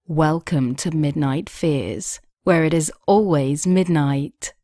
Welcome to Midnight Fears, where it is always midnight.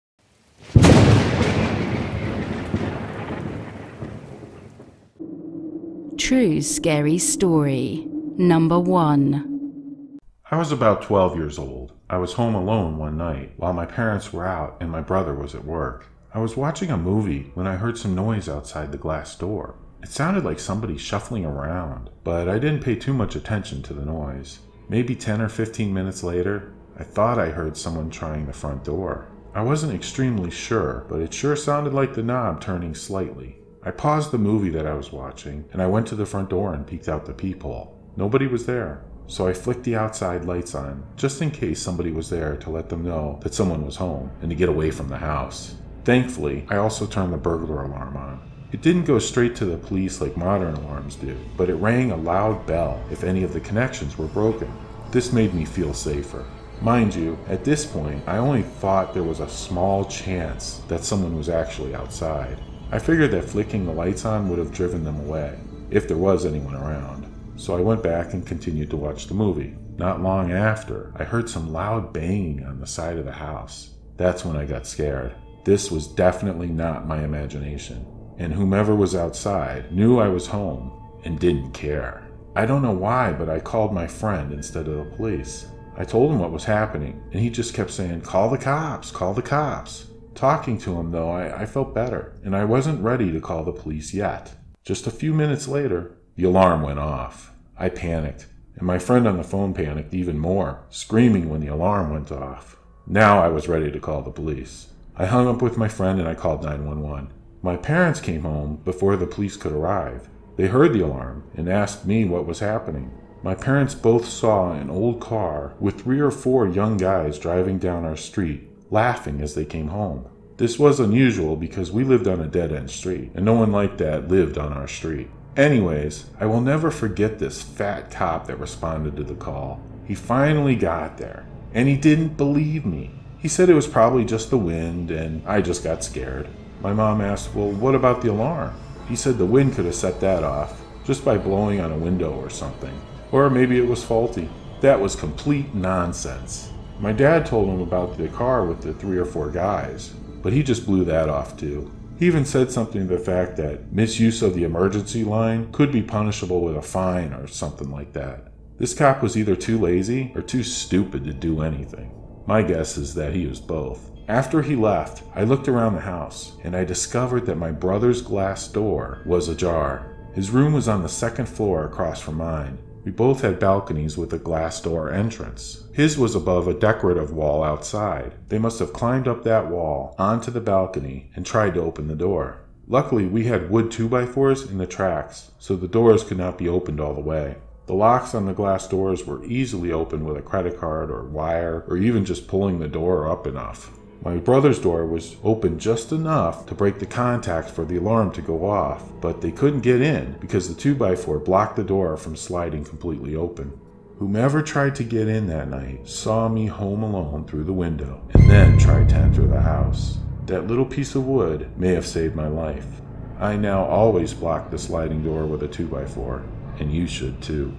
True Scary Story Number 1. I was about 12 years old. I was home alone one night while my parents were out and my brother was at work. I was watching a movie when I heard some noise outside the glass door. It sounded like somebody shuffling around, but I didn't pay too much attention to the noise. Maybe 10 or 15 minutes later, I thought I heard someone trying the front door. I wasn't extremely sure, but it sure sounded like the knob turning slightly. I paused the movie that I was watching, and I went to the front door and peeked out the peephole. Nobody was there, so I flicked the outside lights on, just in case somebody was there to let them know that someone was home and to get away from the house. Thankfully, I also turned the burglar alarm on. It didn't go straight to the police like modern alarms do, but it rang a loud bell if any of the connections were broken. This made me feel safer. Mind you, at this point, I only thought there was a small chance that someone was actually outside. I figured that flicking the lights on would have driven them away, if there was anyone around. So I went back and continued to watch the movie. Not long after, I heard some loud banging on the side of the house. That's when I got scared. This was definitely not my imagination. And whomever was outside knew I was home and didn't care. I don't know why, but I called my friend instead of the police. I told him what was happening, and he just kept saying, "Call the cops, call the cops." Talking to him, though, I felt better, and I wasn't ready to call the police yet. Just a few minutes later, the alarm went off. I panicked, and my friend on the phone panicked even more, screaming when the alarm went off. Now I was ready to call the police. I hung up with my friend and I called 911. My parents came home before the police could arrive. They heard the alarm and asked me what was happening. My parents both saw an old car with 3 or 4 young guys driving down our street, laughing as they came home. This was unusual because we lived on a dead-end street, and no one like that lived on our street. Anyways, I will never forget this fat cop that responded to the call. He finally got there, and he didn't believe me. He said it was probably just the wind, and I just got scared. My mom asked, "Well, what about the alarm?" He said the wind could have set that off, just by blowing on a window or something. Or maybe it was faulty. That was complete nonsense. My dad told him about the car with the 3 or 4 guys, but he just blew that off too. He even said something to the fact that misuse of the emergency line could be punishable with a fine or something like that. This cop was either too lazy or too stupid to do anything. My guess is that he was both. After he left, I looked around the house, and I discovered that my brother's glass door was ajar. His room was on the 2nd floor across from mine. We both had balconies with a glass door entrance. His was above a decorative wall outside. They must have climbed up that wall onto the balcony and tried to open the door. Luckily, we had wood 2x4s in the tracks, so the doors could not be opened all the way. The locks on the glass doors were easily opened with a credit card or wire, or even just pulling the door up enough. My brother's door was open just enough to break the contact for the alarm to go off, but they couldn't get in because the 2x4 blocked the door from sliding completely open. Whomever tried to get in that night saw me home alone through the window and then tried to enter the house. That little piece of wood may have saved my life. I now always block the sliding door with a 2x4, and you should too.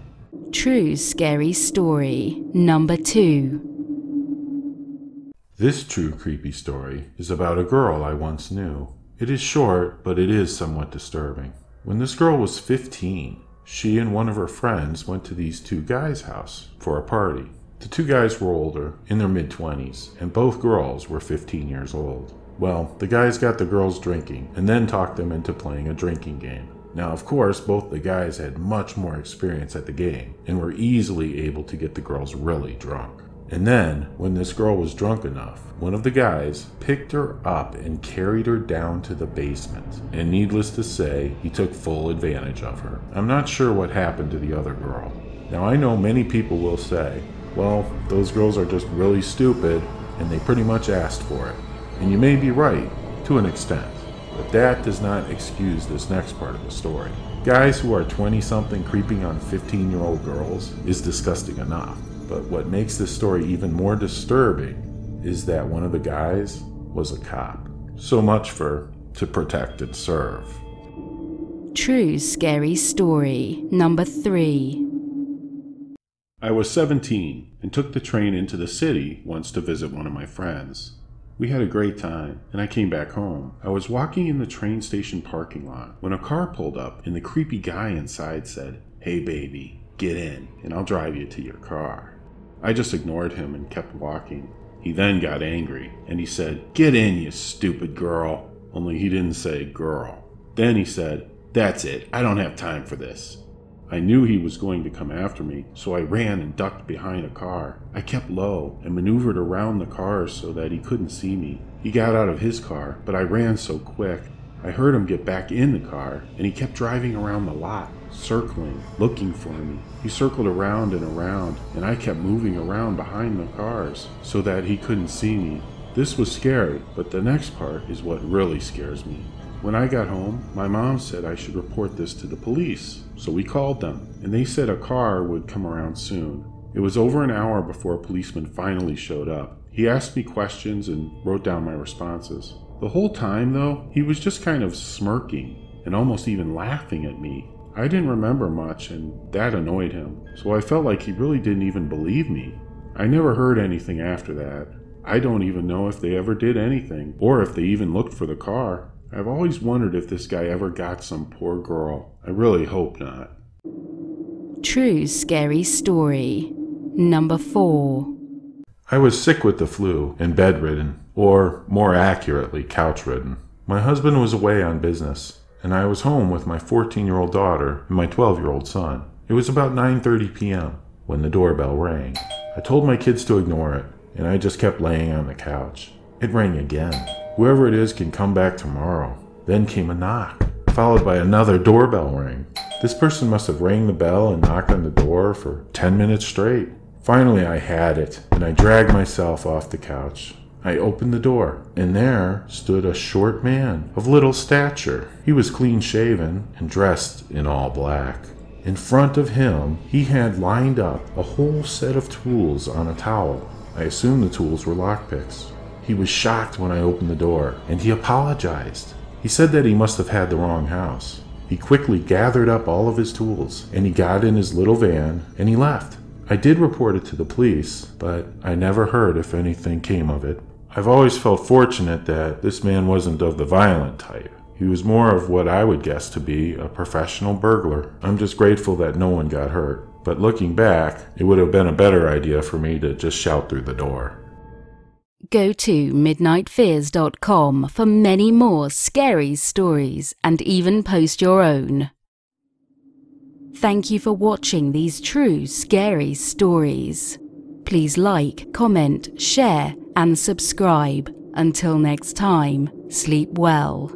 True Scary Story Number 2. This true creepy story is about a girl I once knew. It is short, but it is somewhat disturbing. When this girl was 15, she and one of her friends went to these 2 guys' house for a party. The 2 guys were older, in their mid-20s, and both girls were 15 years old. Well, the guys got the girls drinking, and then talked them into playing a drinking game. Now, of course, both the guys had much more experience at the game, and were easily able to get the girls really drunk. And then, when this girl was drunk enough, one of the guys picked her up and carried her down to the basement. And needless to say, he took full advantage of her. I'm not sure what happened to the other girl. Now, I know many people will say, well, those girls are just really stupid, and they pretty much asked for it. And you may be right, to an extent. But that does not excuse this next part of the story. Guys who are 20-something creeping on 15-year-old girls is disgusting enough. But what makes this story even more disturbing is that one of the guys was a cop. So much for to protect and serve. True Scary Story Number 3. I was 17 and took the train into the city once to visit one of my friends. We had a great time, and I came back home. I was walking in the train station parking lot when a car pulled up, and the creepy guy inside said, "Hey baby, get in, and I'll drive you to your car." I just ignored him and kept walking. He then got angry, and he said, "Get in, you stupid girl." Only he didn't say girl. Then he said, "That's it, I don't have time for this." I knew he was going to come after me, so I ran and ducked behind a car. I kept low and maneuvered around the cars so that he couldn't see me. He got out of his car, but I ran so quick. I heard him get back in the car, and he kept driving around the lot, circling, looking for me. He circled around and around, and I kept moving around behind the cars so that he couldn't see me. This was scary, but the next part is what really scares me. When I got home, my mom said I should report this to the police, so we called them, and they said a car would come around soon. It was over an hour before a policeman finally showed up. He asked me questions and wrote down my responses. The whole time, though, he was just kind of smirking and almost even laughing at me. I didn't remember much, and that annoyed him, so I felt like he really didn't even believe me. I never heard anything after that. I don't even know if they ever did anything, or if they even looked for the car. I've always wondered if this guy ever got some poor girl. I really hope not. True scary story. Number 4. I was sick with the flu and bedridden, or more accurately, couch-ridden. My husband was away on business, and I was home with my 14-year-old daughter and my 12-year-old son. It was about 9:30 p.m. when the doorbell rang. I told my kids to ignore it, and I just kept laying on the couch. It rang again. Whoever it is can come back tomorrow. Then came a knock, followed by another doorbell ring. This person must have rang the bell and knocked on the door for 10 minutes straight. Finally, I had it, and I dragged myself off the couch. I opened the door, and there stood a short man of little stature. He was clean-shaven and dressed in all black. In front of him, he had lined up a whole set of tools on a towel. I assumed the tools were lockpicks. He was shocked when I opened the door, and he apologized. He said that he must have had the wrong house. He quickly gathered up all of his tools, and he got in his little van, and he left. I did report it to the police, but I never heard if anything came of it. I've always felt fortunate that this man wasn't of the violent type. He was more of what I would guess to be a professional burglar. I'm just grateful that no one got hurt. But looking back, it would have been a better idea for me to just shout through the door. Go to MidnightFears.com for many more scary stories and even post your own. Thank you for watching these true scary stories. Please like, comment, share, and subscribe. Until next time, sleep well.